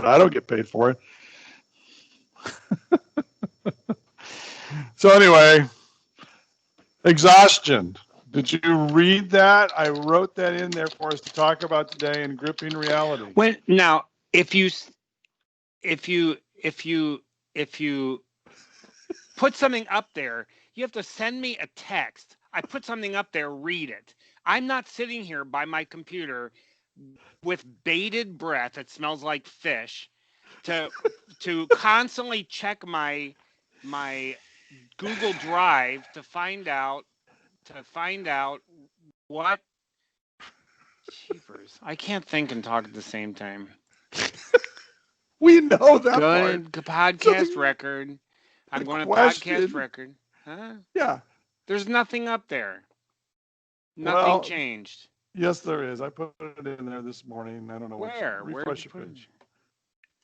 I don't get paid for it. So anyway, Exhaustion. Did you read that? I wrote that in there for us to talk about today in Gripping Reality. Now, if you if you if you if you put something up there, you have to send me a text. I put something up there, read it. I'm not sitting here by my computer with bated breath, it smells like fish, to constantly check my Google Drive to find out what. Cheapers. I can't think and talk at the same time. We know that Good part. podcast record. I'm going to podcast record. Huh? Yeah. There's nothing up there. Nothing changed. Yes, there is. I put it in there this morning. I don't know where. Refresh your page.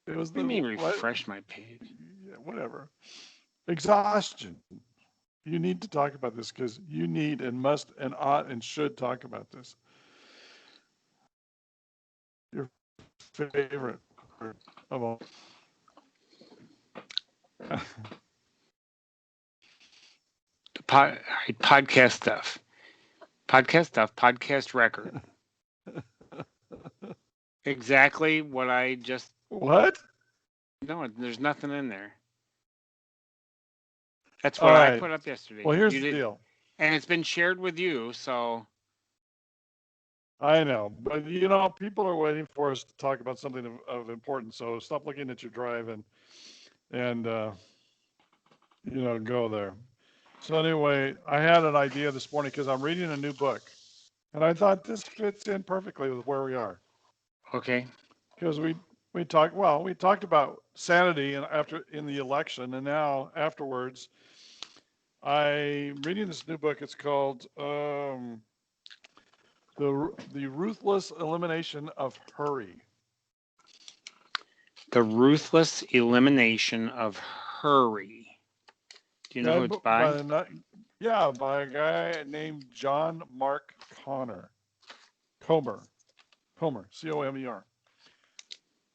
It was what do you mean refresh my page? Yeah, whatever. Exhaustion. You need to talk about this because you need and must and ought and should talk about this. Your favorite part of all. Podcast stuff. Podcast record. Exactly what I just. What? No, there's nothing in there. That's what I put up yesterday. Well, here's the deal. And it's been shared with you, so. I know, but people are waiting for us to talk about something of importance. So stop looking at your drive and go there. So anyway, I had an idea this morning because I'm reading a new book, and I thought this fits in perfectly with where we are. Okay. Because we talked about sanity in the election, and now afterwards, I'm reading this new book. It's called The Ruthless Elimination of Hurry. The Ruthless Elimination of Hurry. Do you know who it's by? By a guy named John Mark Comer, Comer.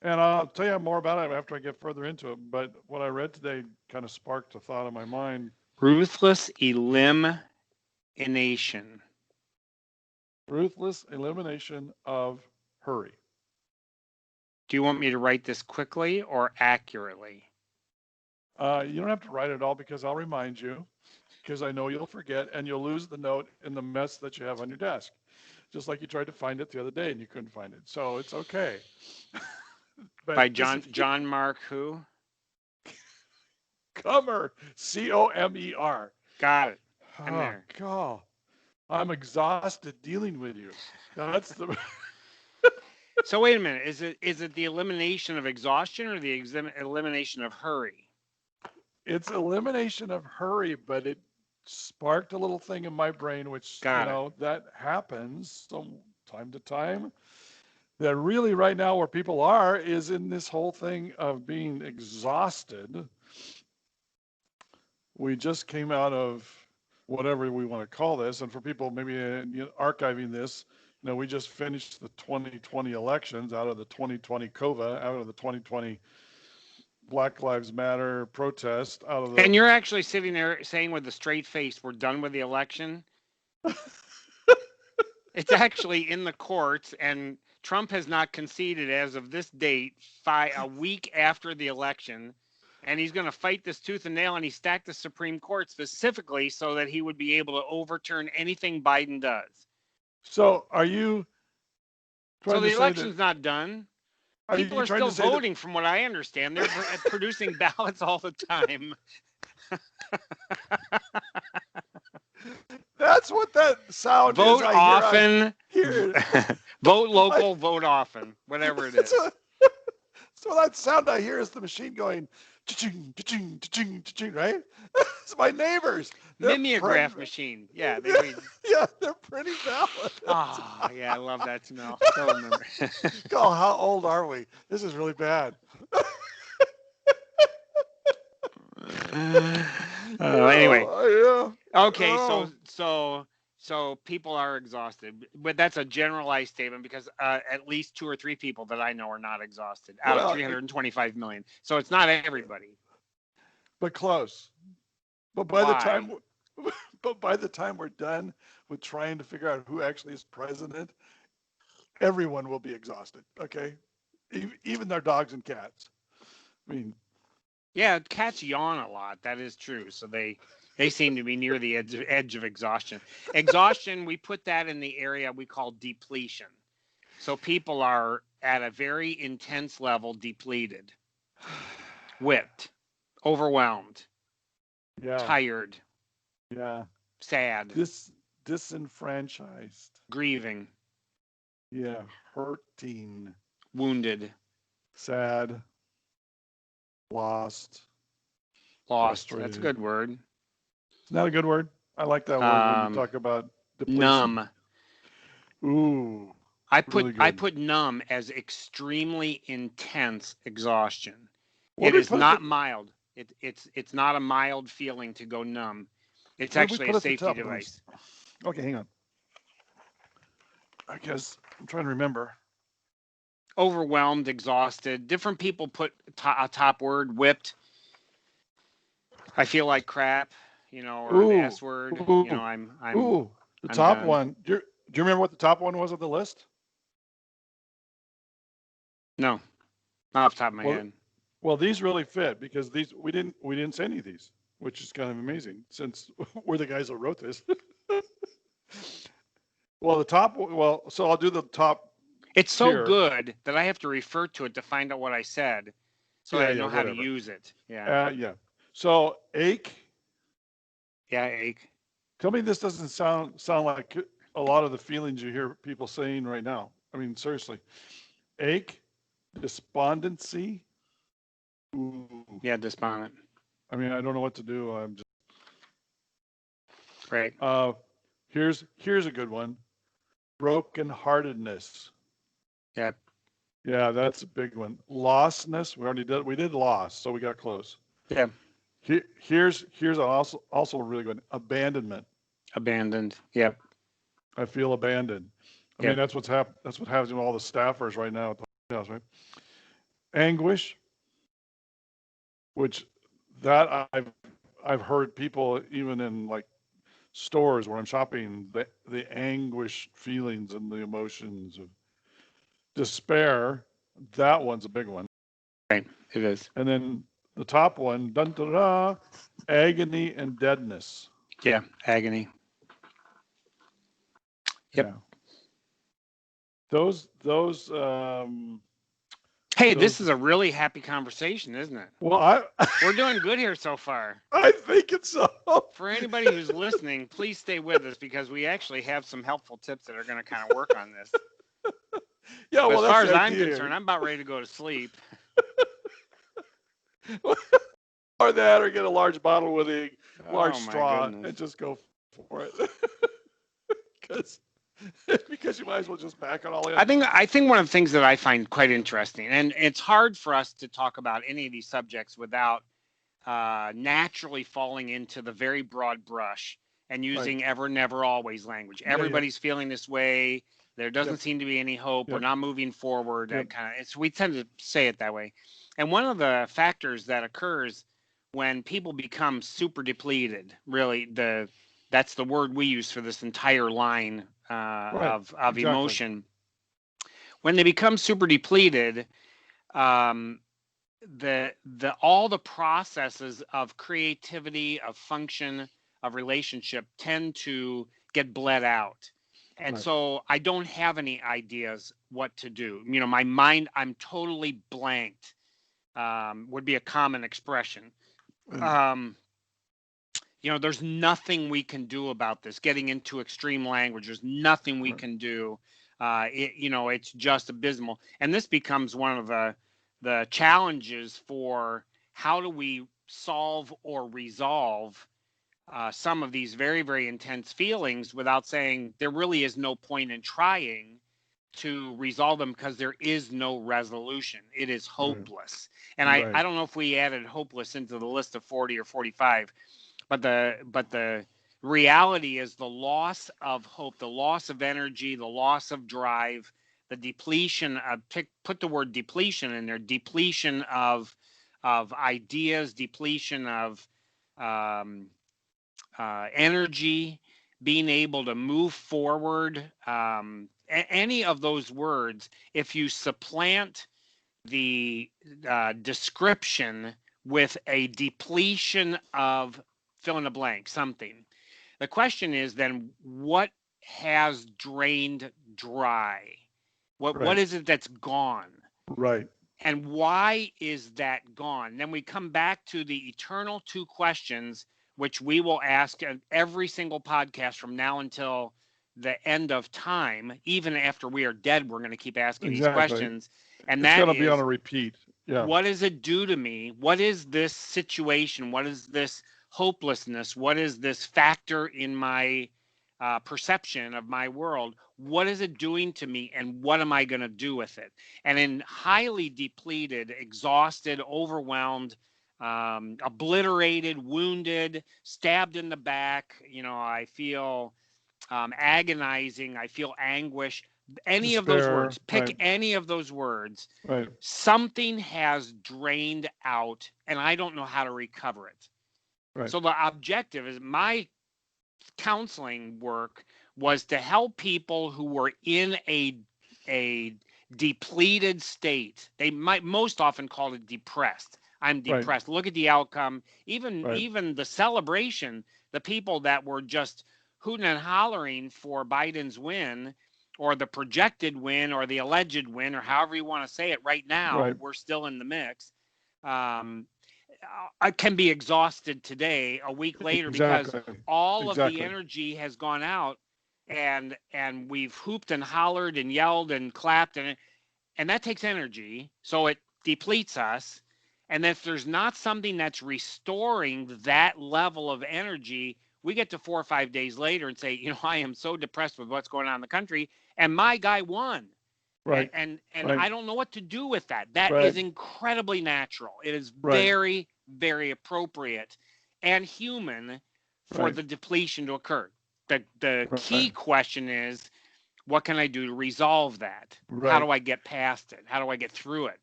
And I'll tell you more about it after I get further into it. But what I read today kind of sparked a thought in my mind. Ruthless Elimination. Ruthless Elimination of Hurry. Do you want me to write this quickly or accurately? You don't have to write it all because I'll remind you, because I know you'll forget and you'll lose the note in the mess that you have on your desk. Just like you tried to find it the other day and you couldn't find it. So it's okay. By John Mark who? Comer, Comer. Got it. I'm there. God, I'm exhausted dealing with you. That's the. So wait a minute. Is it the elimination of exhaustion or the elimination of hurry? It's elimination of hurry, but it sparked a little thing in my brain, which that happens from time to time. That really right now where people are is in this whole thing of being exhausted. We just came out of whatever we want to call this, and for people maybe archiving this, we just finished the 2020 elections out of the 2020 COVA, out of the 2020 Black Lives Matter protest, out of the. And you're actually sitting there saying with a straight face, we're done with the election. It's actually in the courts, and Trump has not conceded as of this date, a week after the election, and he's going to fight this tooth and nail, and he stacked the Supreme Court specifically so that he would be able to overturn anything Biden does. So are you? So the election's not done. People are still voting, from what I understand. They're producing ballots all the time. That's what that sound vote is. Often. Vote local, vote often. Whatever it is. So that sound I hear is the machine going, cha-ching, cha-ching, cha-ching, cha-ching, right? It's my neighbors. Mimeograph machine. Yeah. They're pretty valid. Oh, yeah, I love that smell. Don't remember. God, how old are we? This is really bad. Anyway. Yeah. Okay, so So people are exhausted, but that's a generalized statement because at least 2 or 3 people that I know are not exhausted out of 325 million. So it's not everybody. But close. But by the time we're done with trying to figure out who actually is president, everyone will be exhausted. Okay, even their dogs and cats. I mean, yeah, cats yawn a lot. That is true. So they seem to be near the edge of exhaustion. Exhaustion, we put that in the area we call depletion. So people are at a very intense level depleted, whipped, overwhelmed, tired, sad, disenfranchised, grieving, hurting, wounded, sad, lost. Frustrated. That's a good word. It's not a good word. I like that word when you talk about depletion. Numb. Ooh. I put numb as extremely intense exhaustion. It is not mild. It's not a mild feeling to go numb. It's actually a safety device. Okay, hang on. I guess I'm trying to remember. Overwhelmed, exhausted. Different people put a top word, whipped. I feel like crap, or the S word. I'm the top one. Do you remember what the top one was on the list? No, not off the top of my head. Well, these really fit because we didn't say any of these, which is kind of amazing since we're the guys that wrote this. Well, so I'll do the top. It's so good that I have to refer to it to find out what I said, so I know how to use it. Yeah. So ache. Yeah, ache. Tell me this doesn't sound like a lot of the feelings you hear people saying right now. I mean, seriously. Ache, despondency. Ooh. Yeah, despondent. I mean, I don't know what to do. I'm just right. Here's a good one. Brokenheartedness. Yeah. Yeah, that's a big one. Lostness. We did loss, so we got close. Yeah. Here's also a really good one. Abandonment. Abandoned. Yep. I feel abandoned. I mean, that's what happens with all the staffers right now at the house, right? Anguish, which that I've heard people even in like stores where I'm shopping, the anguish feelings and the emotions of despair. That one's a big one. Right, it is. And then the top one, dun, dun, dun, agony and deadness. Yeah, agony. Yep. Yeah. Those Hey, this is a really happy conversation, isn't it? Well, we're doing good here so far. I think it's so. For anybody who's listening, please stay with us because we actually have some helpful tips that are going to kind of work on this. Yeah, well, as far as I'm concerned, I'm about ready to go to sleep. Or that, or get a large bottle with a large straw and just go for it. Because you might as well just pack it all in. I think one of the things that I find quite interesting, and it's hard for us to talk about any of these subjects without naturally falling into the very broad brush and using ever, never, always language. Everybody's feeling this way. There doesn't seem to be any hope. We're not moving forward. So we tend to say it that way. And one of the factors that occurs when people become super depleted, really, that's the word we use for this entire line of emotion. When they become super depleted, all the processes of creativity, of function, of relationship tend to get bled out. And so I don't have any ideas what to do. My mind, I'm totally blanked, would be a common expression. There's nothing we can do about this. Getting into extreme language, there's nothing we can do. It's just abysmal. And this becomes one of the challenges for how do we solve or resolve some of these very, very intense feelings without saying there really is no point in trying to resolve them because there is no resolution. It is hopeless. And I don't know if we added hopeless into the list of 40 or 45. But the Reality is the loss of hope, the loss of energy, the loss of drive, the depletion of, put the word depletion in there, depletion of ideas, depletion of um, energy, being able to move forward. Any of those words, if you supplant the description with a depletion of fill in the blank, something. The question is then what has drained dry? What Right. is it that's gone? Right. And why is that gone? Then we come back to the eternal two questions, which we will ask at every single podcast from now until the end of time. Even after we are dead, we're going to keep asking these Exactly. questions. And It's that going to be on is, a repeat. Yeah. what does it do to me? What is this situation? What is this hopelessness? What is this factor in my perception of my world? What is it doing to me, and what am I going to do with it? And in highly depleted, exhausted, overwhelmed, obliterated, wounded, stabbed in the back, I feel agonizing, I feel anguish. Any of those Despair. words, pick Right. any of those words. Right. Something has drained out, and I don't know how to recover it. Right. So the objective is my counseling work was to help people who were in a depleted state. They might most often call it depressed. I'm depressed. Right. Look at the outcome. Even the celebration, the people that were just hooting and hollering for Biden's win or the projected win or the alleged win or however you want to say it right now, we're still in the mix. I can be exhausted today, a week later, because all of the energy has gone out, and we've hooped and hollered and yelled and clapped, and that takes energy, so it depletes us. And if there's not something that's restoring that level of energy, we get to 4 or 5 days later and say, I am so depressed with what's going on in the country, and my guy won. Right. And I don't know what to do with that. That is incredibly natural. It is very, very appropriate and human for the depletion to occur. The key question is, what can I do to resolve that? How do I get past it? How do I get through it?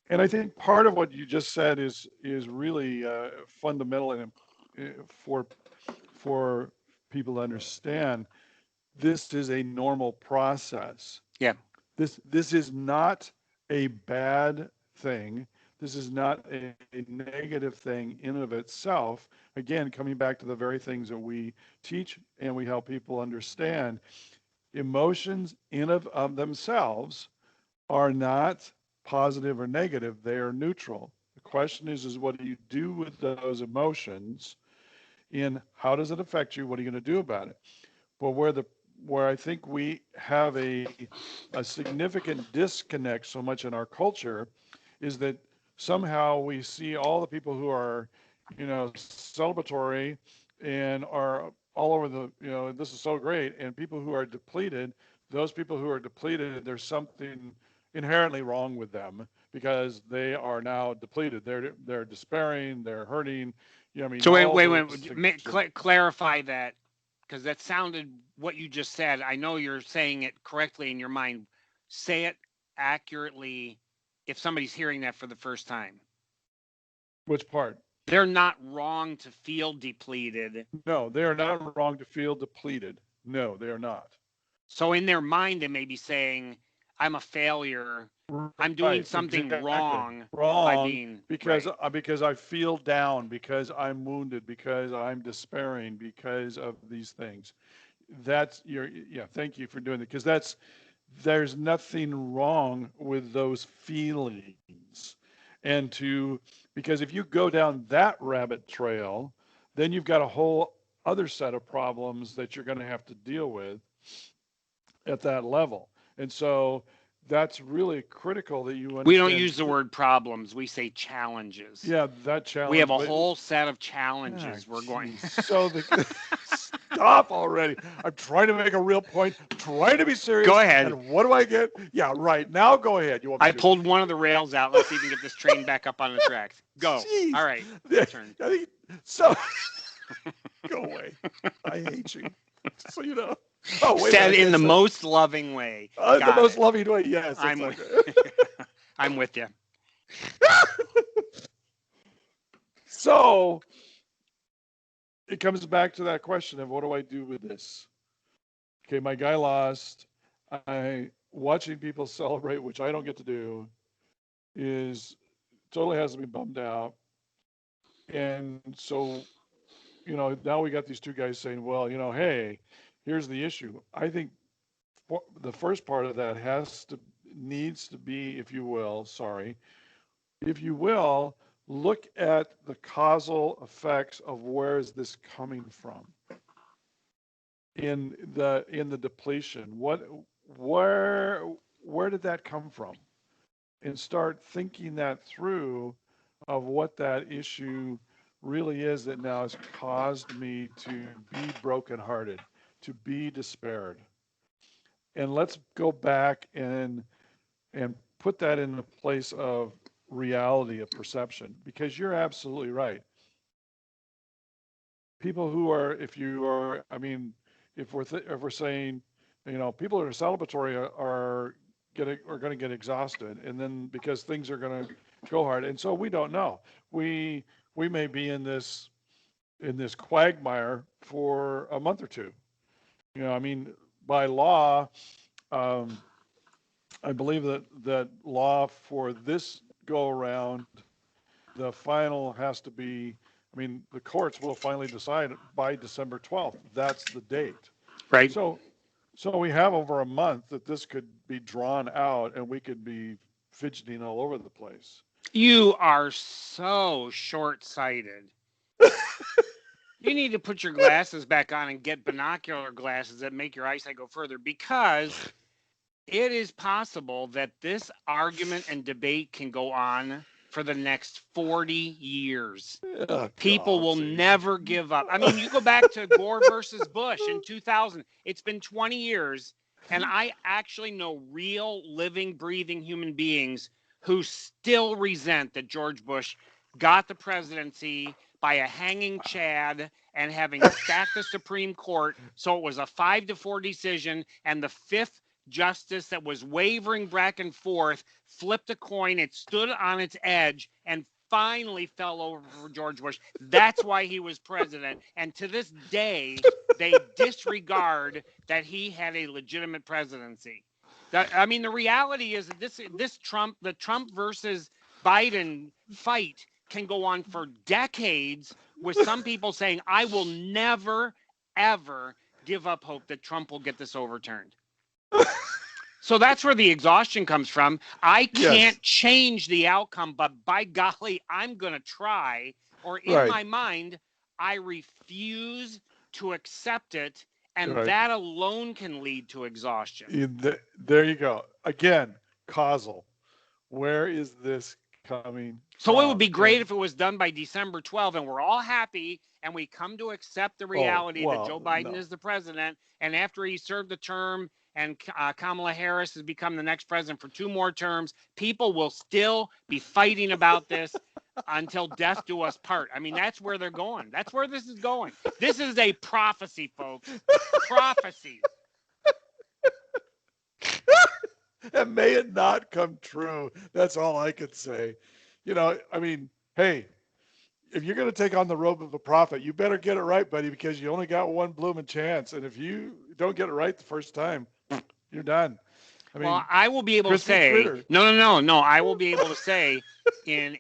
And I think part of what you just said is really fundamental and for people to understand. This is a normal process. Yeah. This is not a bad thing. This is not a negative thing in and of itself. Again, coming back to the very things that we teach and we help people understand, emotions in of themselves are not positive or negative. They are neutral. The question is what do you do with those emotions, and how does it affect you? What are you going to do about it? But where I think we have a significant disconnect so much in our culture is that somehow we see all the people who are, celebratory and are all over the, this is so great, and people who are depleted, those people who are depleted, there's something inherently wrong with them because they are now depleted. They're despairing, they're hurting. So wait, clarify that. Because that sounded what you just said. I know you're saying it correctly in your mind. Say it accurately if somebody's hearing that for the first time. Which part? They're not wrong to feel depleted. No, they are not wrong to feel depleted. No, they are not. So in their mind, they may be saying, I'm a failure. I'm doing something wrong by being because I feel down, because I'm wounded, because I'm despairing, because of these things. Thank you for doing that, because there's nothing wrong with those feelings. Because if you go down that rabbit trail, then you've got a whole other set of problems that you're going to have to deal with at that level. And so that's really critical that you understand. We don't use the word problems. We say challenges. Yeah, that challenge. We have a whole set of challenges we're going. So stop already. I'm trying to make a real point. I'm trying to be serious. Go ahead. And what do I get? Yeah, right. Now go ahead. I pulled one of the rails out. Let's see if we can get this train back up on the tracks. Go. Jeez. All right. Your turn. So Go away. I hate you. So you know. Oh, wait. Said in the most loving way. The most loving way. Yes. I'm with you. So it comes back to that question of what do I do with this? Okay, my guy lost. Watching people celebrate, which I don't get to do, is totally has me bummed out. And so, now we got these two guys saying, well, hey, here's the issue. I think the first part of that needs to be, if you will, look at the causal effects of where is this coming from in the depletion. Where did that come from? And start thinking that through of what that issue really is that now has caused me to be brokenhearted, to be despaired. And let's go back and put that in the place of reality, of perception, because you're absolutely right. People who are, if we're saying, people that are celebratory are going to get exhausted, and then because things are going to go hard, and so we don't know. We may be in this quagmire for a month or two. By law, I believe that law for this go around, the final has to be. The courts will finally decide by December 12th. That's the date. Right. So we have over a month that this could be drawn out, and we could be fidgeting all over the place. You are so short-sighted. You need to put your glasses back on and get binocular glasses that make your eyesight go further, because it is possible that this argument and debate can go on for the next 40 years. People will never give up. You go back to Gore versus Bush in 2000. It's been 20 years, and I actually know real, living, breathing human beings who still resent that George Bush got the presidency by a hanging chad and having stacked the Supreme Court. So it was a 5-4 decision, and the fifth justice that was wavering back and forth flipped a coin. It stood on its edge and finally fell over for George Bush. That's why he was president. And to this day, they disregard that he had a legitimate presidency. The reality is that the Trump versus Biden fight can go on for decades, with some people saying, I will never, ever give up hope that Trump will get this overturned. So that's where the exhaustion comes from. I can't change the outcome, but by golly, I'm going to try. Or in my mind, I refuse to accept it. And that alone can lead to exhaustion. There you go. Again, causal. Where is this coming from? It would be great if it was done by December 12th and we're all happy and we come to accept the reality that Joe Biden is the president. And after he served the term and Kamala Harris has become the next president for 2 more terms, people will still be fighting about this until death do us part. That's where they're going. That's where this is going. This is a prophecy, folks. Prophecy. And may it not come true. That's all I could say. Hey, if you're going to take on the robe of the prophet, you better get it right, buddy, because you only got one blooming chance. And if you don't get it right the first time, you're done. I will be able to say, no. I will be able to say in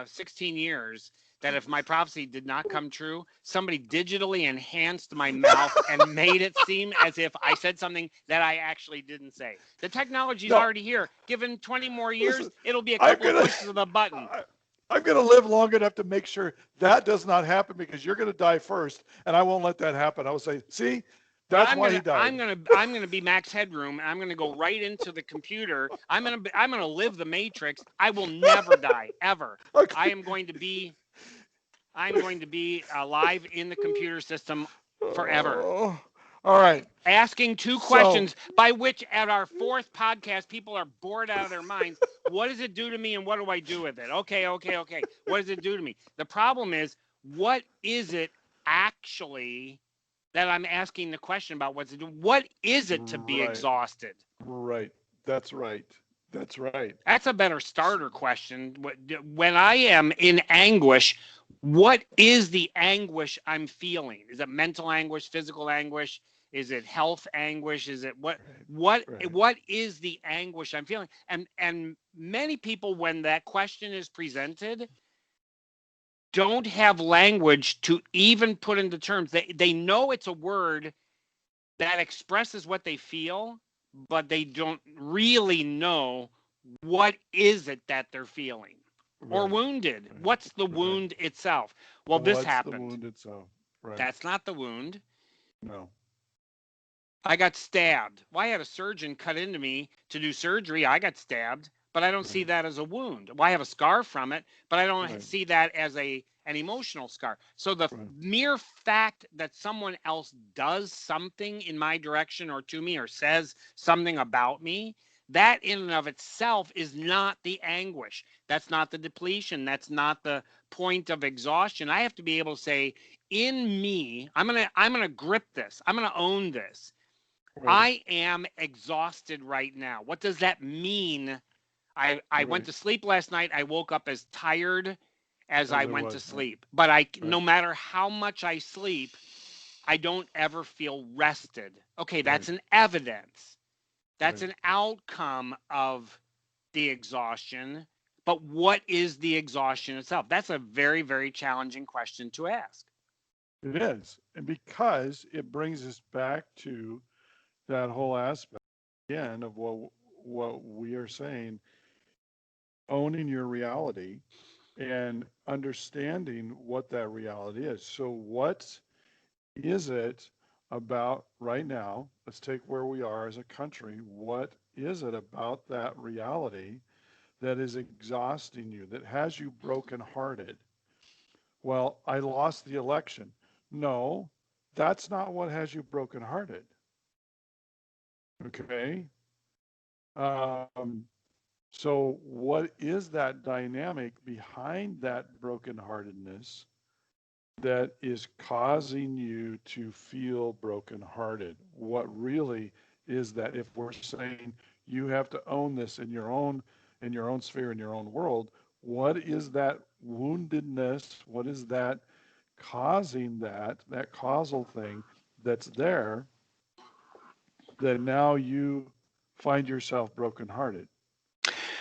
16 years that if my prophecy did not come true, somebody digitally enhanced my mouth and made it seem as if I said something that I actually didn't say. The technology's already here. Given 20 more years, it'll be a couple of pushes of the button. I'm going to live long enough to make sure that does not happen, because you're going to die first, and I won't let that happen. I will say, see, that's why he died. I'm gonna be Max Headroom, and I'm gonna go right into the computer. I'm gonna live the Matrix. I will never die ever. Okay. I'm going to be alive in the computer system forever. Oh, all right. Asking 2 questions, by which at our 4th podcast, people are bored out of their minds. What does it do to me, and what do I do with it? Okay. What does it do to me? The problem is, what is it actually that I'm asking the question about? What is it to be Right. exhausted? Right. That's right. That's right. That's a better starter question. When I am in anguish, what is the anguish I'm feeling? Is it mental anguish, physical anguish? Is it health anguish? Is it Right. what is the anguish I'm feeling? And many people, when that question is presented, don't have language to even put into terms. They know it's a word that expresses what they feel, but they don't really know what is it that they're feeling or Right. wounded. Right. What's the Right. wound itself? Well, this What's the happened. wound itself? Right. That's not the wound. No. I got stabbed. Well, I had a surgeon cut into me to do surgery. I got stabbed, but I don't see Right. that as a wound. Well, I have a scar from it, but I don't Right. see that as an emotional scar. So the Right. mere fact that someone else does something in my direction or to me or says something about me, that in and of itself is not the anguish. That's not the depletion. That's not the point of exhaustion. I have to be able to say, in me, I'm gonna grip this. I'm gonna own this. Right. I am exhausted right now. What does that mean? I went Right. to sleep last night. I woke up as tired as I As it went to was. Right. sleep. But Right. no matter how much I sleep, I don't ever feel rested. Okay, Right. that's an evidence. That's Right. an outcome of the exhaustion. But what is the exhaustion itself? That's a very, very challenging question to ask. It is. And because it brings us back to that whole aspect again of what we are saying, owning your reality and understanding what that reality is. So what is it about right now? Let's take where we are as a country. What is it about that reality that is exhausting you, that has you brokenhearted? Well, I lost the election. No, that's not what has you brokenhearted. Okay. Um, so, what is that dynamic behind that brokenheartedness that is causing you to feel brokenhearted? What really is that? If we're saying you have to own this in your own sphere, in your own world, what is that woundedness? What is that causing that causal thing that's there that now you find yourself brokenhearted?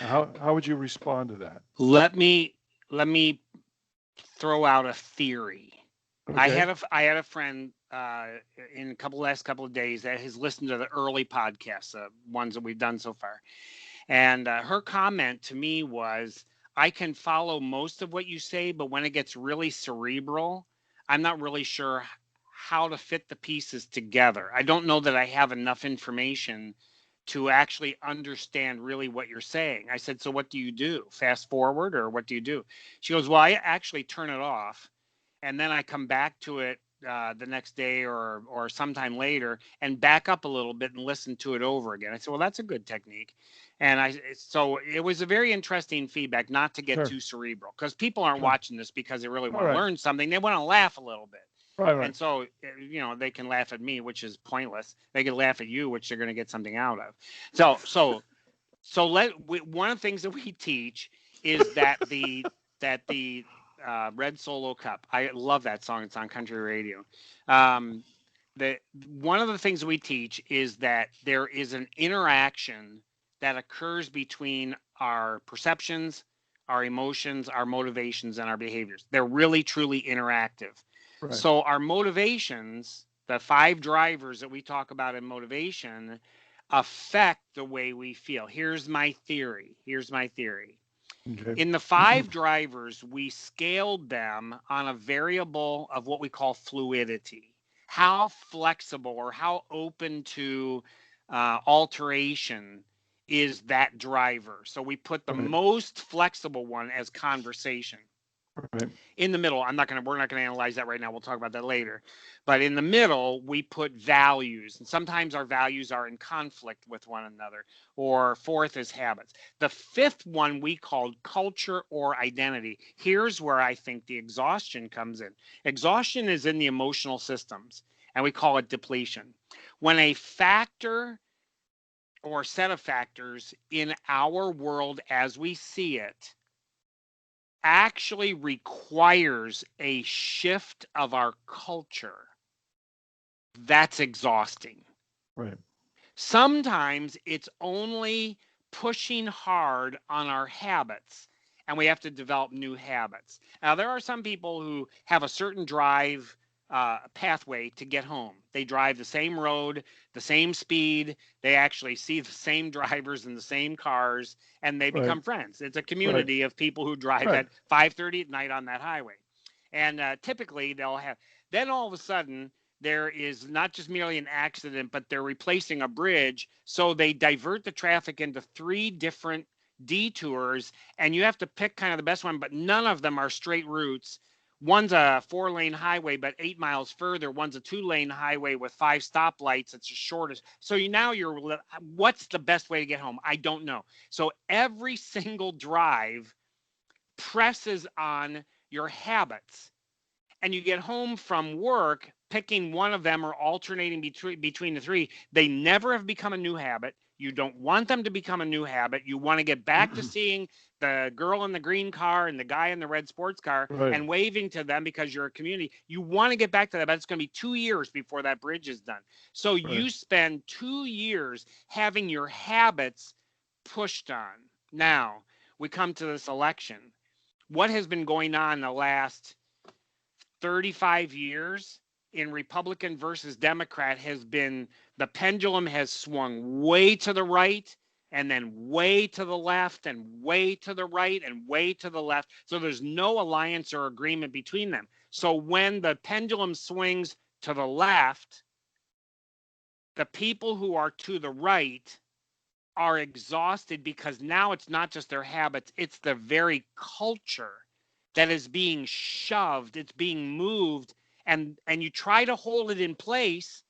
How would you respond to that? Let me let me throw out a theory. Okay. I had a friend in last couple of days that has listened to the early podcasts, ones that we've done so far, and her comment to me was, "I can follow most of what you say, but when it gets really cerebral, I'm not really sure how to fit the pieces together. I don't know that I have enough information to actually understand really what you're saying." I said, "So what do you do? Fast forward or what do you do?" She goes, "Well, I actually turn it off and then I come back to it the next day or sometime later and back up a little bit and listen to it over again." I said, "Well, that's a good technique." And so it was a very interesting feedback, not to get Sure. too cerebral, because people aren't Sure. watching this because they really All want to right. learn something. They want to laugh a little bit. Right. Right. And so, they can laugh at me, which is pointless. They can laugh at you, which they're going to get something out of. So one of the things that we teach is that the Red Solo Cup. I love that song. It's on country radio. Um, the One of the things that we teach is that there is an interaction that occurs between our perceptions, our emotions, our motivations, and our behaviors. They're really truly interactive. Right. So our motivations, the 5 drivers that we talk about in motivation, affect the way we feel. Here's my theory. Okay. In the 5 drivers, we scaled them on a variable of what we call fluidity. How flexible or how open to alteration is that driver? So we put the Right. most flexible one as conversation. Right. In the middle, we're not going to analyze that right now. We'll talk about that later. But in the middle, we put values. And sometimes our values are in conflict with one another. Or fourth is habits. The fifth one we called culture or identity. Here's where I think the exhaustion comes in. Exhaustion is in the emotional systems, and we call it depletion. When a factor or set of factors in our world as we see it actually requires a shift of our culture, that's exhausting. Right. Sometimes it's only pushing hard on our habits, and we have to develop new habits. Now, there are some people who have a certain drive pathway to get home. They drive the same road, the same speed. They actually see the same drivers in the same cars, and they Right. become friends. It's a Right. community of people who drive Right. at 5:30 at night on that highway. And typically they'll have, then all of a sudden, there is not just merely an accident, but they're replacing a bridge. So they divert the traffic into 3 different detours, and you have to pick kind of the best one, but none of them are straight routes. One's a 4-lane highway, but 8 miles further. One's a 2-lane highway with 5 stoplights. It's the shortest. So what's the best way to get home? I don't know. So every single drive presses on your habits, and you get home from work picking one of them or alternating between the 3. They never have become a new habit. You don't want them to become a new habit. You want to get back to seeing the girl in the green car and the guy in the red sports car Right. and waving to them because you're a community. You want to get back to that, but it's going to be 2 years before that bridge is done. So Right. you spend 2 years having your habits pushed on. Now, we come to this election. What has been going on the last 35 years in Republican versus Democrat has been, the pendulum has swung way to the right and then way to the left and way to the right and way to the left. So there's no alliance or agreement between them. So when the pendulum swings to the left, the people who are to the right are exhausted because now it's not just their habits, it's the very culture that is being shoved, it's being moved, and you try to hold it in place,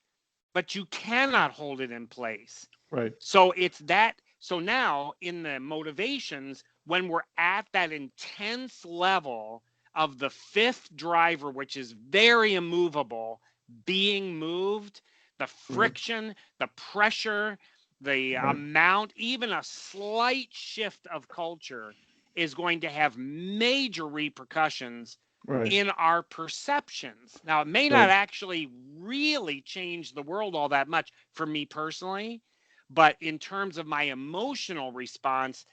but you cannot hold it in place. Right. So it's that. So now in the motivations, when we're at that intense level of the fifth driver, which is very immovable, being moved, the friction, the pressure, the Right. amount, even a slight shift of culture is going to have major repercussions Right. in our perceptions. Now, it may not Right. actually really change the world all that much for me personally, but in terms of my emotional response,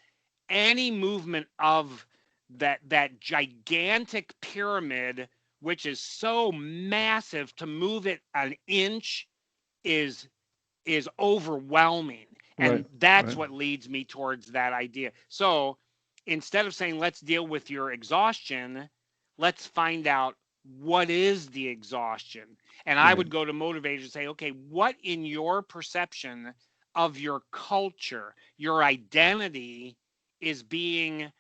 any movement of that gigantic pyramid, which is so massive, to move it an inch is overwhelming. And Right. that's Right. what leads me towards that idea. So instead of saying, let's deal with your exhaustion, let's find out what is the exhaustion. And I Right. would go to motivators and say, okay, what in your perception of your culture, your identity is being Right.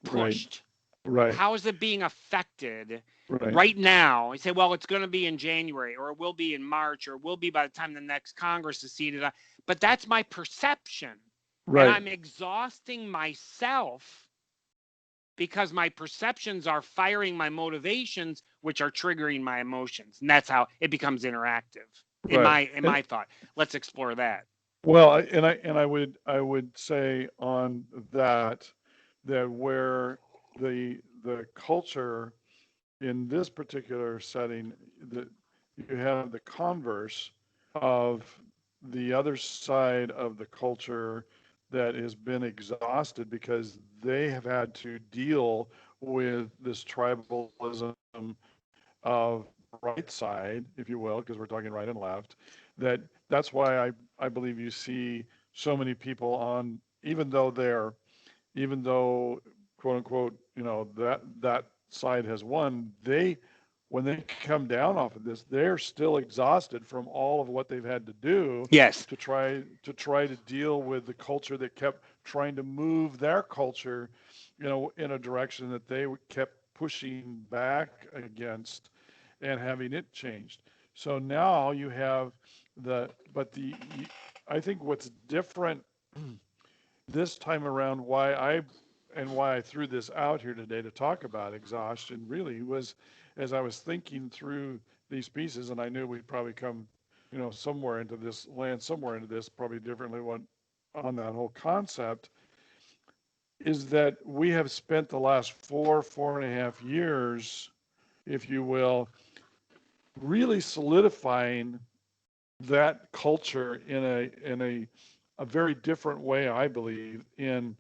pushed? Right. How is it being affected Right. right now? I say, well, it's going to be in January, or it will be in March, or it will be by the time the next Congress is seated. But that's my perception. And Right. I'm exhausting myself because my perceptions are firing my motivations, which are triggering my emotions. And that's how it becomes interactive in Right. my thought. Let's explore that. Well, I would say on that where the culture in this particular setting, that you have the converse of the other side of the culture that has been exhausted because they have had to deal with this tribalism of right side, if you will, because we're talking right and left, that's why I believe you see so many people on, even though quote unquote, that side has won, when they come down off of this, they're still exhausted from all of what they've had to do Yes. to deal with the culture that kept trying to move their culture, in a direction that they kept pushing back against and having it changed. So now you have I think what's different this time around, why I threw this out here today to talk about exhaustion really was, as I was thinking through these pieces, and I knew we'd probably come, land somewhere into this, probably differently on that whole concept, is that we have spent the last 4.5 years, if you will, really solidifying that culture in a very different way, I believe, in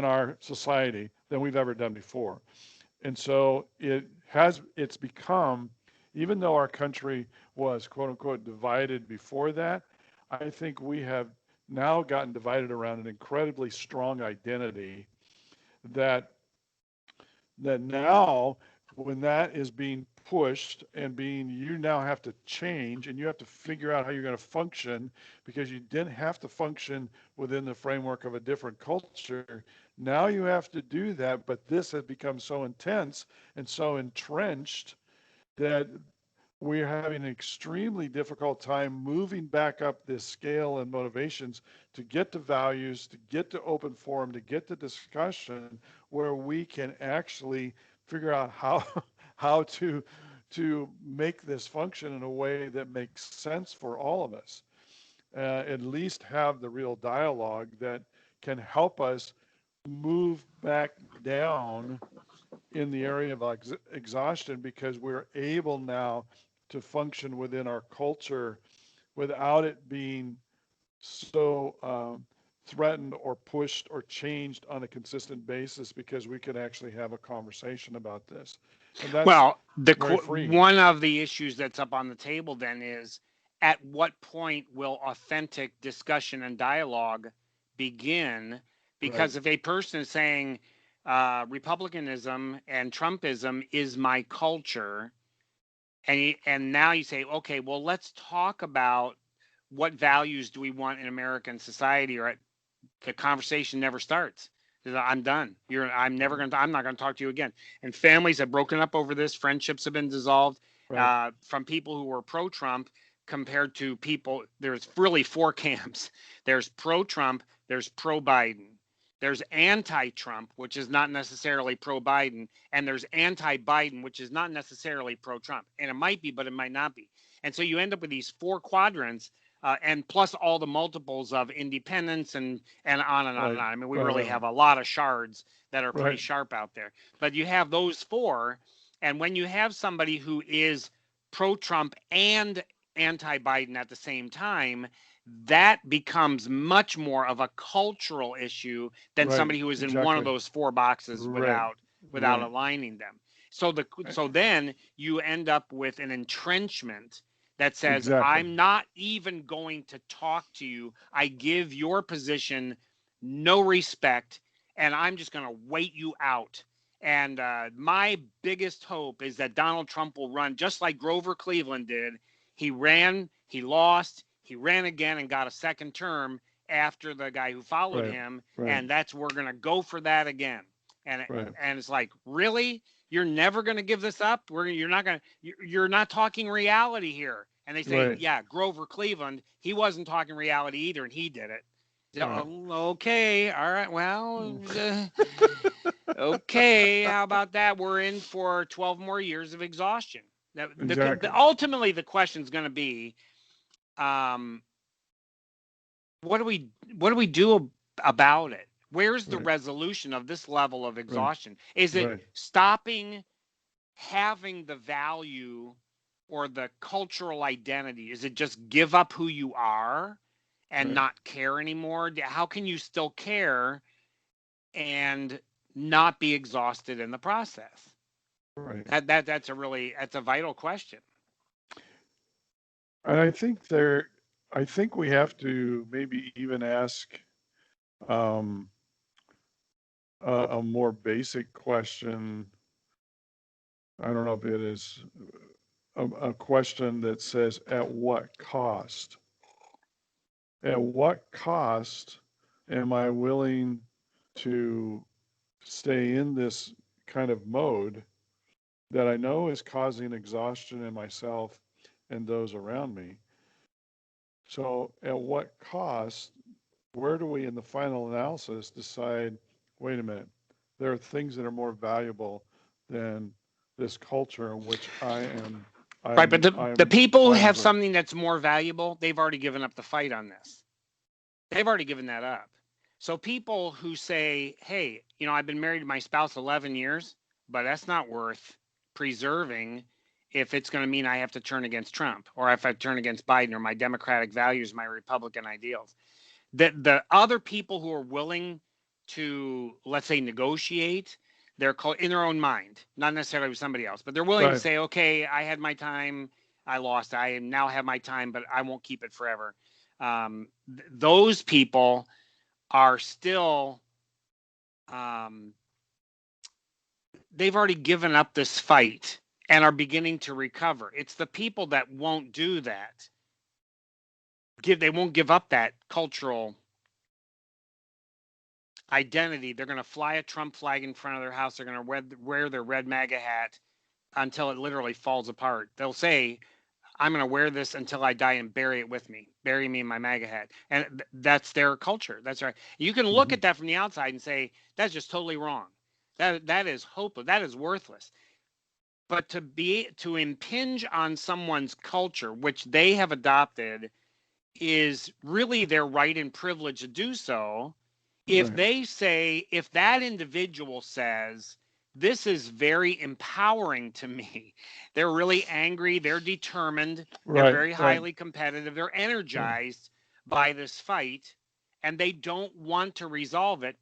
our society than we've ever done before. And so it's become, even though our country was quote unquote divided before that, I think we have now gotten divided around an incredibly strong identity that now, when that is being pushed and you now have to change and you have to figure out how you're going to function because you didn't have to function within the framework of a different culture. Now you have to do that, but this has become so intense and so entrenched that we're having an extremely difficult time moving back up this scale and motivations to get to values, to get to open forum, to get to discussion where we can actually figure out how to make this function in a way that makes sense for all of us. At least have the real dialogue that can help us move back down in the area of exhaustion, because we're able now to function within our culture without it being so threatened or pushed or changed on a consistent basis, because we can actually have a conversation about this. And that's Well, very freeing. one of the issues that's up on the table then is, at what point will authentic discussion and dialogue begin? Because if a person is saying Republicanism and Trumpism is my culture, and now you say, okay, well, let's talk about what values do we want in American society, or the conversation never starts. I'm done. I'm not going to talk to you again. And families have broken up over this. Friendships have been dissolved from people who were pro-Trump compared to people. There's really four camps. There's pro-Trump, there's pro-Biden, there's anti-Trump, which is not necessarily pro-Biden, and there's anti-Biden, which is not necessarily pro-Trump. And it might be, but it might not be. And so you end up with these four quadrants, and plus all the multiples of independence and on and on and on. I mean, we really have a lot of shards that are pretty sharp out there. But you have those four, and when you have somebody who is pro-Trump and anti-Biden at the same time, that becomes much more of a cultural issue than somebody who is in one of those four boxes without aligning them. So then you end up with an entrenchment that says, I'm not even going to talk to you. I give your position no respect, and I'm just going to wait you out. And my biggest hope is that Donald Trump will run just like Grover Cleveland did. He ran, he lost, he ran again and got a second term after the guy who followed him. And we're going to go for that again. And it's like, really? You're never going to give this up? You're not talking reality here. And they say, yeah, Grover Cleveland, he wasn't talking reality either, and he did it. Okay, all right, well, okay, how about that? We're in for 12 more years of exhaustion. Now, ultimately, the question is going to be, what do we do about it? Where's the resolution of this level of exhaustion? Is it stopping having the value or the cultural identity? Is it just give up who you are and not care anymore? How can you still care and not be exhausted in the process? That's a vital question. And I think we have to maybe even ask a more basic question. I don't know if it is a question that says, at what cost? At what cost am I willing to stay in this kind of mode that I know is causing exhaustion in myself and those around me. So, at what cost? Where do we, in the final analysis, decide, wait a minute, there are things that are more valuable than this culture in which Right, but the I'm people who fighting have for? something that's more valuable, they've already given up the fight on this. They've already given that up. So people who say, hey, I've been married to my spouse 11 years, but that's not worth preserving if it's going to mean I have to turn against Trump, or if I turn against Biden, or my democratic values, my Republican ideals. The other people who are willing to, let's say, negotiate, they're called in their own mind, not necessarily with somebody else, but they're willing to Right. say, okay, I had my time, I lost, I now have my time, but I won't keep it forever. Those people are still, they've already given up this fight and are beginning to recover. It's the people that won't do that. They won't give up that cultural identity. They're going to fly a Trump flag in front of their house. They're going to wear their red MAGA hat until it literally falls apart. They'll say, I'm going to wear this until I die and bury it with me. Bury me in my MAGA hat. And that's their culture. That's right. You can look Hmm. at that from the outside and say, that's just totally wrong. That is hopeless. That is worthless. But to impinge on someone's culture, which they have adopted, is really their right and privilege to do so. If Right. if that individual says, this is very empowering to me, they're really angry, they're determined, they're Right. very Right. highly competitive, they're Yeah. energized by this fight, and they don't want to resolve it.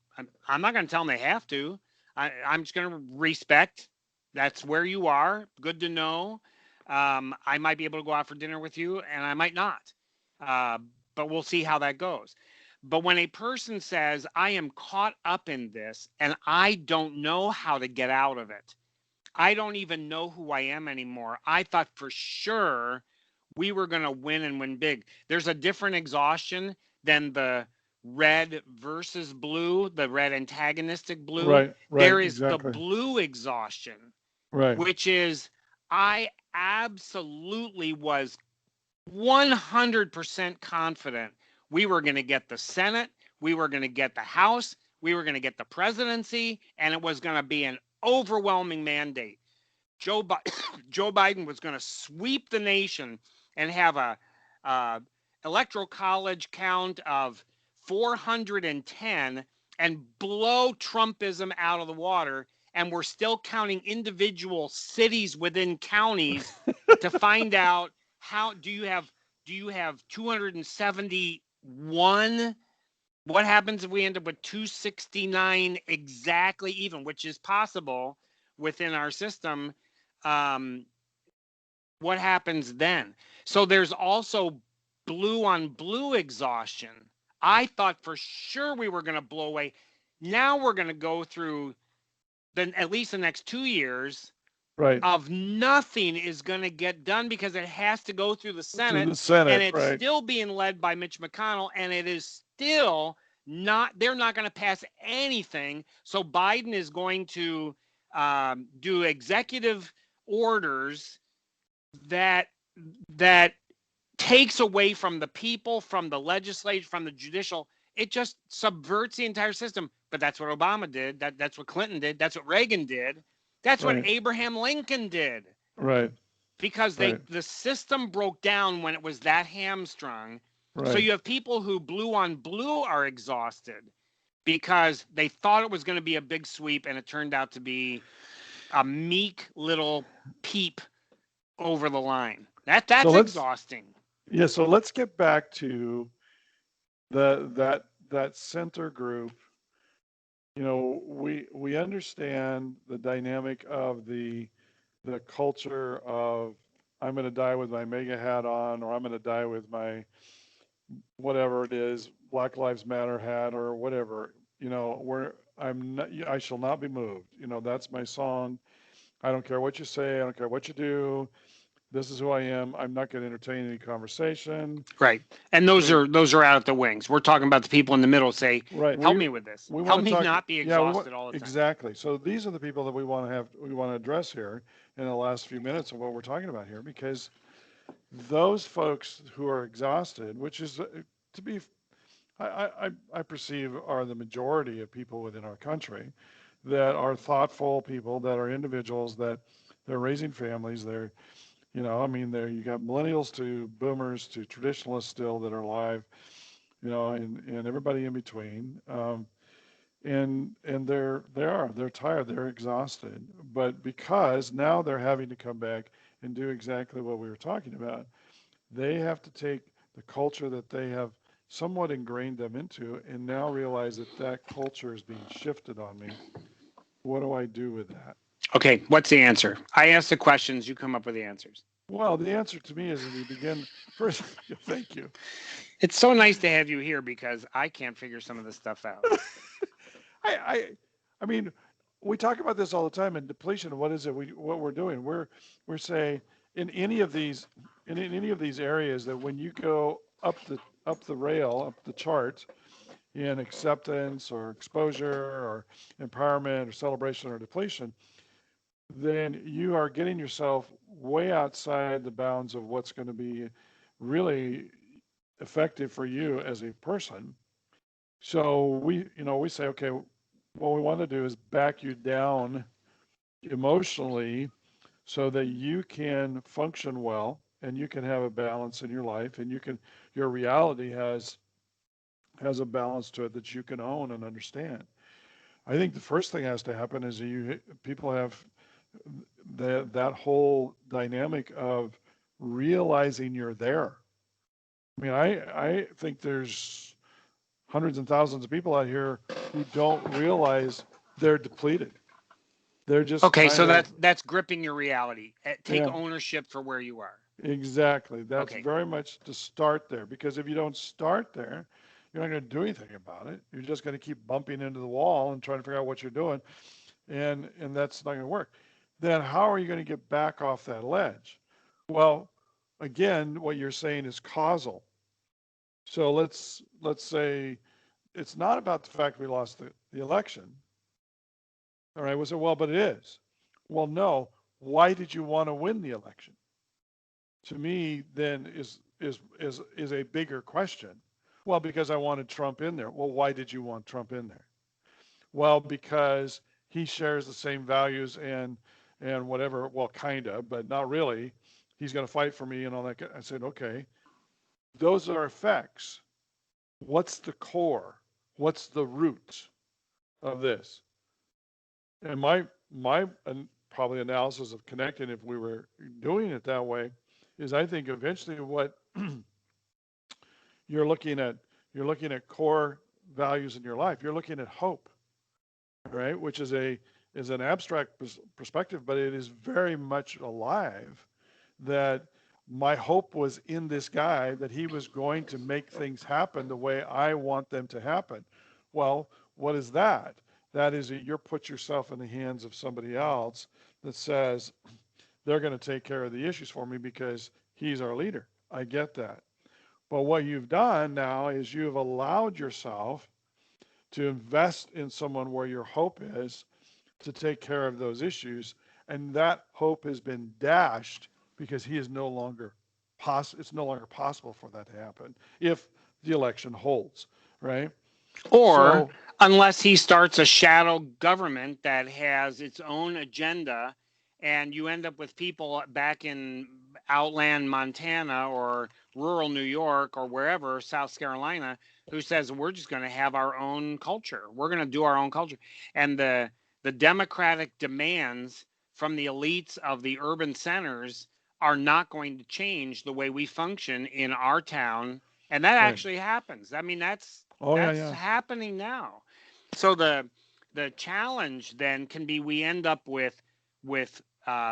I'm not going to tell them they have to. I'm just going to respect. That's where you are. Good to know. I might be able to go out for dinner with you, and I might not. Uh, but we'll see how that goes. But when a person says, I am caught up in this and I don't know how to get out of it, I don't even know who I am anymore. I thought for sure we were going to win and win big. There's a different exhaustion than the red versus blue, the red antagonistic blue. Right. Right. There is the Exactly. blue exhaustion, Right. which is I absolutely was 100% confident we were going to get the Senate, we were going to get the House, we were going to get the presidency, and it was going to be an overwhelming mandate. Joe Biden was going to sweep the nation and have a electoral college count of 410 and blow Trumpism out of the water. And we're still counting individual cities within counties to find out how do you have 271? What happens if we end up with 269 exactly even, which is possible within our system? Um, what happens then? So there's also blue on blue exhaustion. I thought for sure we were going to blow away. Now we're going to go through at least the next 2 years Right. of nothing is going to get done because it has to go through the To Senate, the and Senate. it's Right. still being led by Mitch McConnell, and it is still not, they're not going to pass anything. So Biden is going to do executive orders that that takes away from the people, from the legislature, from the judicial. It just subverts the entire system. But that's what Obama did. That's what Clinton did. That's what Reagan did. That's what Right. Abraham Lincoln did. Right. Because Right. the system broke down when it was that hamstrung. So Right. you have people who blue on blue are exhausted because they thought it was going to be a big sweep and it turned out to be a meek little peep over the line. So That's let's exhausting. yeah. So let's get back to that center group. We understand the dynamic of the culture of I'm going to die with my mega hat on, or I'm going to die with my whatever it is, Black Lives Matter hat, or whatever. Where I'm not, I shall not be moved. That's my song. I don't care what you say. I don't care what you do. This is who I am. I'm not going to entertain any conversation. Right. And those So, are out at the wings. We're talking about the people in the middle. Say, right. help me with this. We Help want to me talk. not be Yeah, exhausted all the time. exactly. So these are the people that we want to address here in the last few minutes of what we're talking about here, because those folks who are exhausted, which is to be, I perceive are the majority of people within our country, that are thoughtful people, that are individuals, that they're raising families. They're, I mean, you got millennials to boomers to traditionalists still that are alive, and everybody in between. And they're tired, they're exhausted, but because now they're having to come back and do exactly what we were talking about, they have to take the culture that they have somewhat ingrained them into and now realize that that culture is being shifted on me. What do I do with that? Okay, what's the answer? I ask the questions, you come up with the answers. Well, the answer to me is that you begin first. Thank you. It's so nice to have you here because I can't figure some of this stuff out. I, I mean, we talk about this all the time in depletion. What is it? What we're doing? We're saying in any of these areas that when you go up the rail, up the chart in acceptance or exposure or empowerment or celebration or depletion, then you are getting yourself way outside the bounds of what's going to be really effective for you as a person. So we say, okay, what we want to do is back you down emotionally so that you can function well and you can have a balance in your life and your reality has a balance to it that you can own and understand. I think the first thing has to happen is people have that whole dynamic of realizing you're there. I mean, I think there's hundreds and thousands of people out here who don't realize they're depleted. They're just Okay, kind so of, that's gripping your reality. Take yeah, ownership for where you are. exactly. That's Okay. very much to start there, because if you don't start there, you're not going to do anything about it. You're just going to keep bumping into the wall and trying to figure out what you're doing, and that's not going to work. Then how are you going to get back off that ledge? Well, again, what you're saying is causal. So let's say it's not about the fact we lost the election. All right, we say, well, but it is. Well, no. Why did you want to win the election? To me, then is a bigger question. Well, because I wanted Trump in there. Well, why did you want Trump in there? Well, because he shares the same values and whatever. Well, kind of, but not really. He's going to fight for me and all that. I said, okay, those are effects. What's the core? What's the root of this? And my probably analysis of connecting, if we were doing it that way, is I think eventually what you're looking at you're looking at core values in your life. You're looking at hope, right? Which is an abstract perspective, but it is very much alive. That my hope was in this guy, that he was going to make things happen the way I want them to happen. Well, what is that? That is that you're put yourself in the hands of somebody else that says they're going to take care of the issues for me because he's our leader. I get that. But what you've done now is you've allowed yourself to invest in someone where your hope is to take care of those issues. And that hope has been dashed because he is no longer it's no longer possible for that to happen if the election holds, right? Or So unless he starts a shadow government that has its own agenda, and you end up with people back in outland Montana or rural New York or wherever, South Carolina, who says we're just going to have our own culture. We're going to do our own culture. And the democratic demands from the elites of the urban centers are not going to change the way we function in our town. And that right. actually happens. I mean, that's Oh yeah, that's yeah. happening now. So the challenge then can be we end up with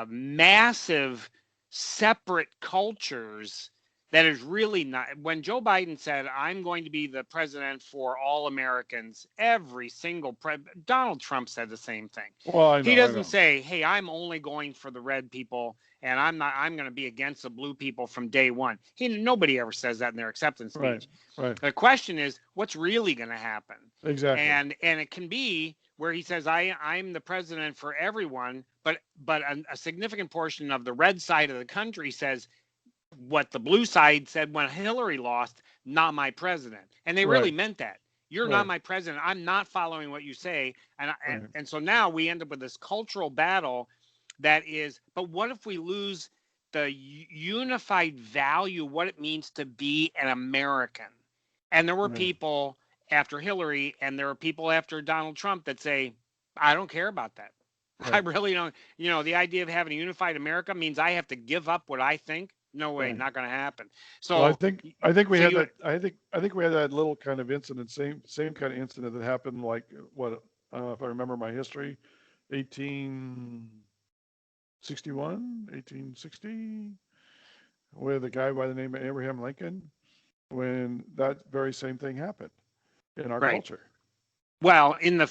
massive separate cultures that is really not. When Joe Biden said, I'm going to be the president for all Americans, every single Donald Trump said the same thing. Well, I He know. doesn't say, hey, I'm only going for the red people and I'm going to be against the blue people from day one. Nobody ever says that in their acceptance speech. Right. The question is, what's really going to happen? Exactly. And it can be where he says, I'm the president for everyone, but a significant portion of the red side of the country says what the blue side said when Hillary lost, not my president. And they really meant that. You're not my president. I'm not following what you say. And so now we end up with this cultural battle that is, but what if we lose the unified value, what it means to be an American? And there were people after Hillary and there are people after Donald Trump that say, I don't care about that. I really don't. The idea of having a unified America means I have to give up what I think. No way, not going to happen. So well, I think we had that. I think we had that little kind of incident, same kind of incident that happened like what if I remember my history, 1861, 1860, with a guy by the name of Abraham Lincoln, when that very same thing happened in our culture. Well, in the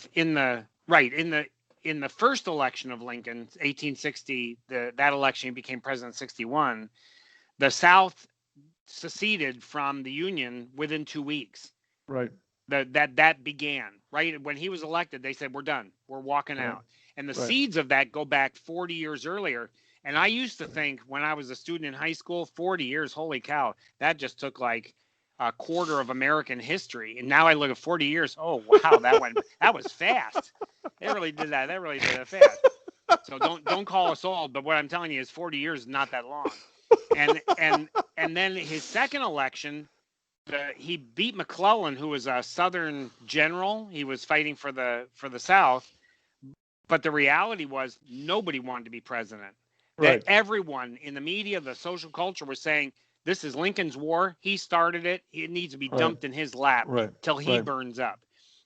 first election of Lincoln, 1860, that election he became president in 61. The South seceded from the Union within 2 weeks. Right. That began, right? When he was elected, they said, we're done. We're walking out. And the seeds of that go back 40 years earlier. And I used to think when I was a student in high school, 40 years, holy cow, that just took like a quarter of American history. And now I look at 40 years. Oh, wow, that was fast. It really did that. That really did that fast. So don't call us old. But what I'm telling you is 40 years is not that long. And then his second election, he beat McClellan, who was a Southern general. He was fighting for the South, but the reality was nobody wanted to be president. That everyone in the media, the social culture, was saying this is Lincoln's war. He started it. It needs to be dumped in his lap till he burns up.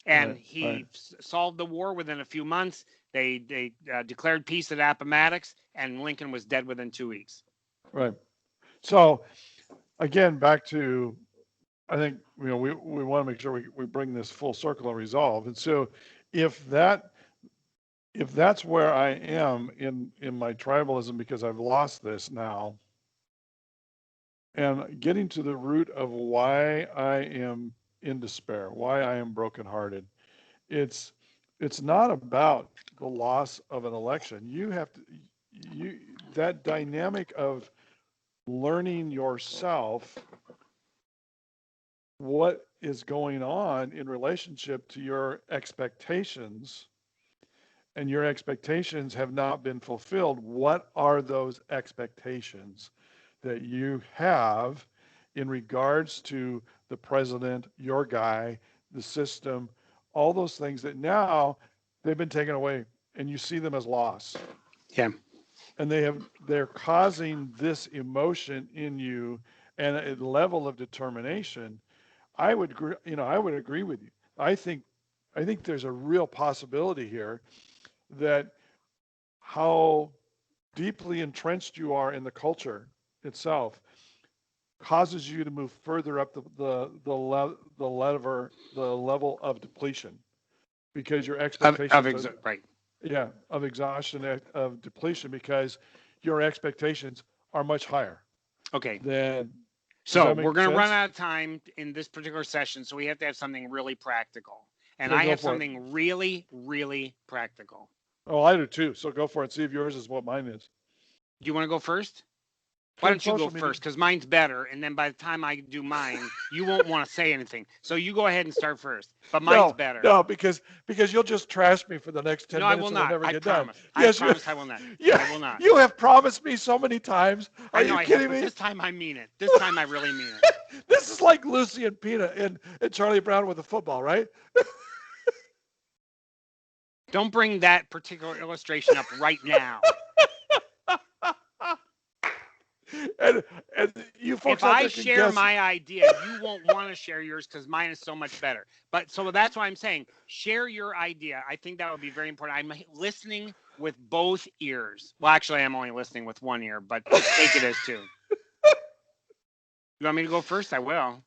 And he solved the war within a few months. They declared peace at Appomattox, and Lincoln was dead within 2 weeks. Right. So again, back to, I think, we want to make sure we bring this full circle and resolve. And so if that's where I am in my tribalism, because I've lost this now, and getting to the root of why I am in despair, why I am brokenhearted, it's not about the loss of an election. That dynamic of learning yourself what is going on in relationship to your expectations, and your expectations have not been fulfilled. What are those expectations that you have in regards to the president, your guy, the system, all those things that now they've been taken away and you see them as loss? Yeah. And they're causing this emotion in you and a level of determination. I would agree with you. I think there's a real possibility here that how deeply entrenched you are in the culture itself causes you to move further up the level of depletion, because your expectations of exhaustion, of depletion, because your expectations are much higher. Okay. So we're going to run out of time in this particular session, so we have to have something really practical. And I have something really, really practical. Oh, I do too. So go for it. See if yours is what mine is. Do you want to go first? Why don't you go first? Because mine's better. And then by the time I do mine, you won't want to say anything. So you go ahead and start first. But mine's better. No, because you'll just trash me for the next 10 minutes. No, I will not. Never get done. I promise I will not. Yeah, I will not. You have promised me so many times. Are you kidding me? This time I mean it. This time I really mean it. This is like Lucy and Peanut and Charlie Brown with the football, right? Don't bring that particular illustration up right now. And you folks, if I share my idea, you won't want to share yours because mine is so much better. But so that's why I'm saying share your idea. I think that would be very important. I'm listening with both ears. Well, actually, I'm only listening with one ear, but take it as two. You want me to go first? I will.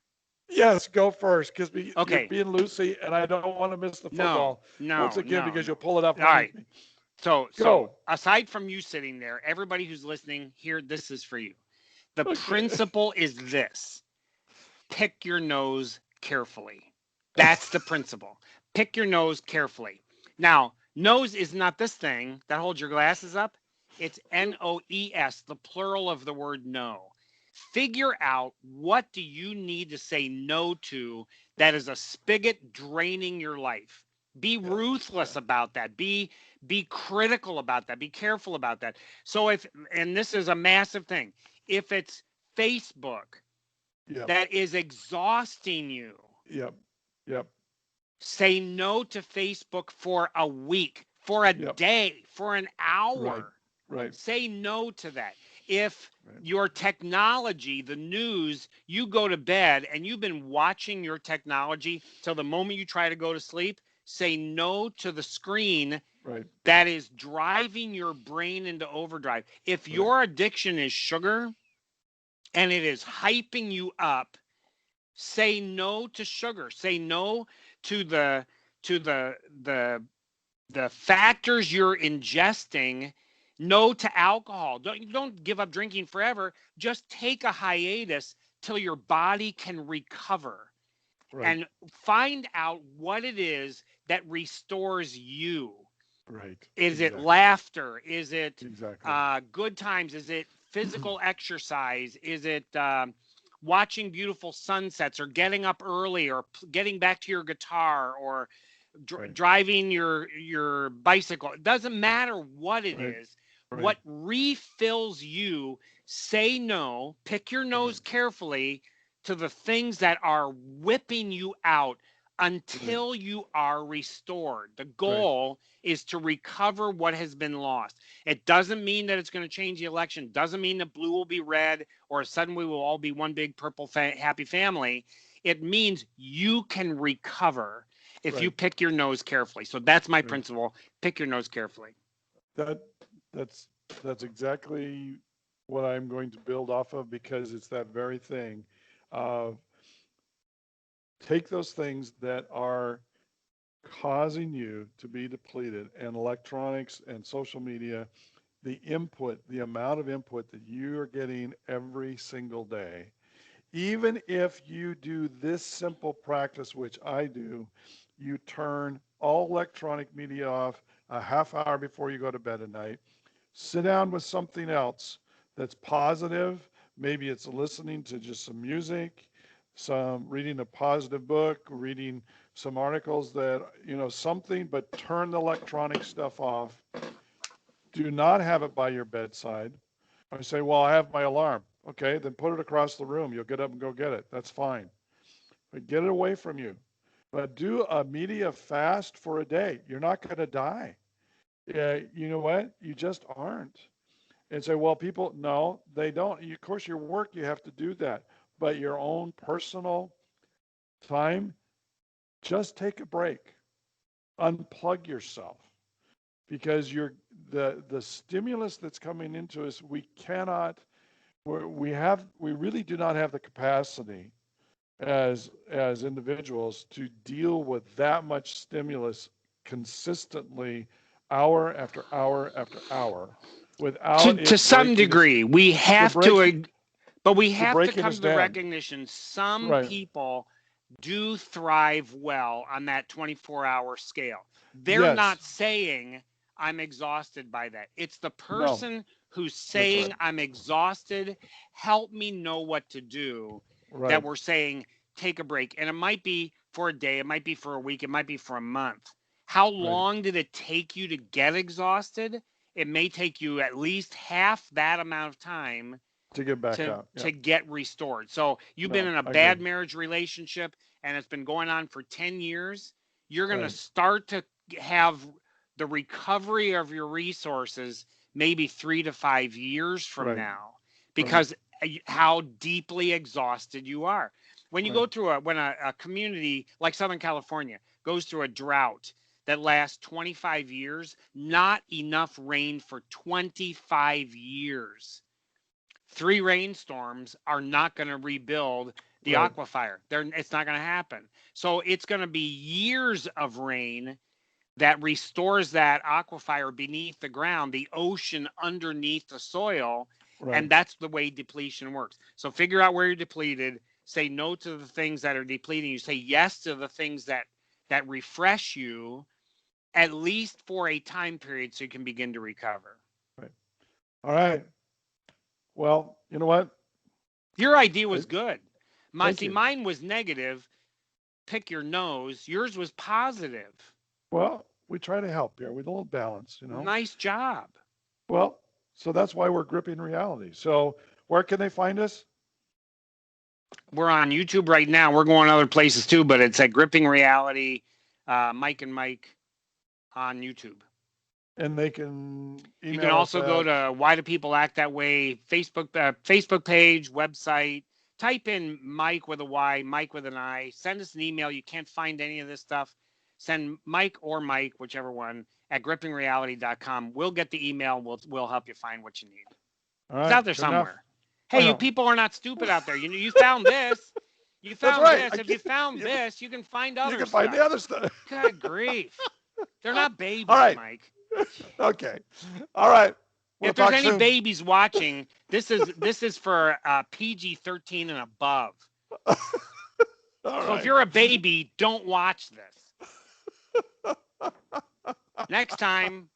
Yes, go first, because you're Okay. being Lucy, and I don't want to miss the No, football once no, again no, because no. you'll pull it up All right. underneath me. So Go. aside from you sitting there, everybody who's listening here, this is for you. The Okay. principle is this: pick your nose carefully. That's the principle. Pick your nose carefully. Now, nose is not this thing that holds your glasses up. It's NOES, the plural of the word no. Figure out, what do you need to say no to that is a spigot draining your life. Be Yeah. ruthless about that. Be critical about that. Be careful about that. So if, and this is a massive thing, if it's Facebook Yep. that is exhausting you, Yep. Yep. say no to Facebook for a week, for a Yep. day, for an Right. hour. Right. Say no to that. If Right. your technology, the news, you go to bed and you've been watching your technology till the moment you try to go to sleep, say no to the screen Right. that is driving your brain into overdrive. If Right. your addiction is sugar and it is hyping you up, say no to sugar. Say no to the factors you're ingesting. No to alcohol. Don't give up drinking forever. Just take a hiatus till your body can recover Right. and find out what it is that restores you. Right. Is it Exactly. laughter? Is it Exactly. good times? Is it physical exercise? Is it watching beautiful sunsets, or getting up early, or getting back to your guitar, or Right. driving your bicycle? It doesn't matter what it Right. is. Right. What refills you, say no, pick your Right. nose carefully to the things that are whipping you out Right. until you are restored. The Right. goal is to recover what has been lost. It doesn't mean that it's going to change the election. Doesn't mean that blue will be red, or suddenly we will all be one big purple happy family. It means you can recover if you Right. pick your nose carefully. So that's my Right. principle. Pick your nose carefully. That that's that's exactly what I'm going to build off of, because it's that very thing. Uh, Take those things that are causing you to be depleted, and electronics and social media, the input, the amount of input that you are getting every single day. Even if you do this simple practice, which I do, you turn all electronic media off a half hour before you go to bed at night. Sit down with something else that's positive. Maybe it's listening to just some music, some reading a positive book, reading some articles that, something, but turn the electronic stuff off. Do not have it by your bedside. I say, well, I have my alarm. Okay, then put it across the room. You'll get up and go get it. That's fine. But get it away from you. But do a media fast for a day. You're not going to die. Yeah, you know what? You just aren't. And say, well, people, no, they don't. Of course, your work, you have to do that. But your own personal time, just take a break. Unplug yourself, because the stimulus that's coming into us, we cannot, we really do not have the capacity as individuals to deal with that much stimulus consistently, hour after hour after hour, without To it some breaking us, degree, we to have break to, but we to have to breaking come us to the down. recognition some Right. people do thrive well on that 24-hour scale. They're Yes. not saying I'm exhausted by that. It's the No. person who's That's right. saying I'm exhausted, help me know what to do, that Right. we're saying take a break. And it might be for a day, it might be for a week, it might be for a month. How Right. long did it take you to get exhausted? It may take you at least half that amount of time To get back to out. Yeah. to get restored. So you've been No, in a I agree. bad marriage relationship and it's been going on for 10 years, you're going to Right. start to have the recovery of your resources maybe 3 to 5 years from Right. now, Right. because how deeply exhausted you are. When you Right. go through a community like Southern California goes through a drought that lasts 25 years, not enough rain for 25 years, 3 rainstorms are not going to rebuild the aquifer. It's not going to happen. So it's going to be years of rain that restores that aquifer beneath the ground, the ocean underneath the soil. And that's the way depletion works. So figure out where you're depleted, say no to the things that are depleting you, say yes to the things that refresh you, at least for a time period so you can begin to recover. Right. All right. Well, you know what? Your idea was good. Mine was negative. Pick your nose. Yours was positive. Well, we try to help here with a little balance, you know. Nice job. Well, so that's why we're gripping reality. So where can they find us? We're on YouTube right now. We're going other places too, but it's at Gripping Reality, Myke and Myke on YouTube. And they can email You can also go to Why Do People Act That Way Facebook page, website. Type in Myke with a Y, Myke with an I. Send us an email. You can't find any of this stuff. Send Myke or Myke, whichever one, at grippingreality.com. We'll get the email. We'll help you find what you need. All right, it's out there somewhere. Enough. Hey, you people are not stupid out there. You found this. You found this. If you found this, you can find other stuff. You can find the other stuff. Good grief. They're not babies, all right. Myke. Okay. All right. If there's any babies watching, this is for PG-13 and above. So if you're a baby, don't watch this. Next time.